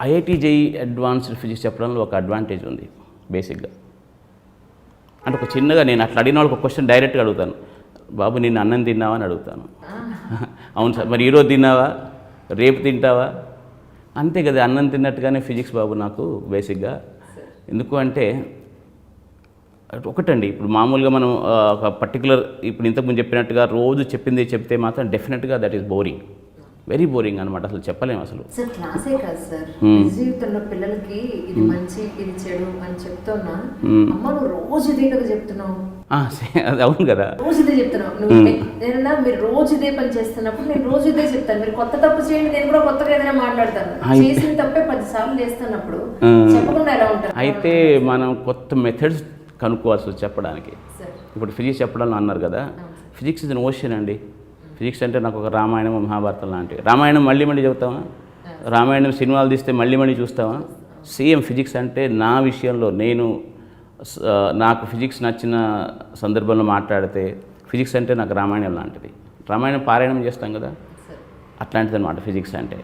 IIT JEE advanced physics చెప్పడంలో ఒక advantage ఉంది బేసిక్గా. అంటే ఒక చిన్నగా నేను అట్లా అడిగిన వాళ్ళకి ఒక క్వశ్చన్ డైరెక్ట్గా అడుగుతాను, బాబు నిన్ను అన్నం తిన్నావా అని అడుగుతాను. అవును సార్, మరి ఈరోజు తిన్నావా, రేపు తింటావా, అంతే కదా, అన్నం తిన్నట్టుగానే ఫిజిక్స్ బాబు నాకు బేసిక్గా. ఎందుకు అంటే ఒకటండి, ఇప్పుడు మామూలుగా మనం ఒక పర్టికులర్ ఇప్పుడు ఇంతకుముందు చెప్పినట్టుగా రోజు చెప్పింది చెప్తే మాత్రం డెఫినెట్గా that is boring, very boring అనమాట, అసలు చెప్పలేము అసలు. సార్ క్లాసే కాదు సార్, నిజ జీవితంలో పిల్లలకి ఇది మంచి ఇది చెడు అని చెప్తున్నా, అమ్మ నువ్వు రోజు ఇదే కదా చెప్తున్నావు, అది అవును కదా, రోజు ఇదే చెప్తున్నావు నువ్వు. నేనన్నా మీరు రోజు ఇదే పని చేస్తున్నప్పుడు నేను రోజు ఇదే చెప్తాను, మీరు కొత్త తప్పు చేయండి నేను కూడా కొత్తగా ఏదైనా మాట్లాడతాను. చేసిన తప్పే 10 సార్లు చేస్తున్నప్పుడు చెప్పకుండా ఎలా ఉంటారు? అయితే మనం కొత్త మెథడ్స్ కనుక్కోవాల్సి చెప్పడానికి. ఇప్పుడు ఫిజిక్స్ చెప్పడం అన్నారు కదా, ఫిజిక్స్ ఇస్ అన్ ఓషన్ అండి. ఫిజిక్స్ అంటే నాకు ఒక రామాయణం మహాభారతం లాంటివి. రామాయణం మళ్ళీ మళ్ళీ చెబుతామా, రామాయణం సినిమాలు తీస్తే మళ్ళీ మళ్ళీ చూస్తామా? సేమ్ ఫిజిక్స్ అంటే నా విషయంలో నాకు ఫిజిక్స్ నచ్చిన సందర్భంలో మాట్లాడితే ఫిజిక్స్ అంటే నాకు రామాయణం లాంటిది. రామాయణం పారాయణం చేస్తాం కదా, అట్లాంటిది అనమాట ఫిజిక్స్ అంటే.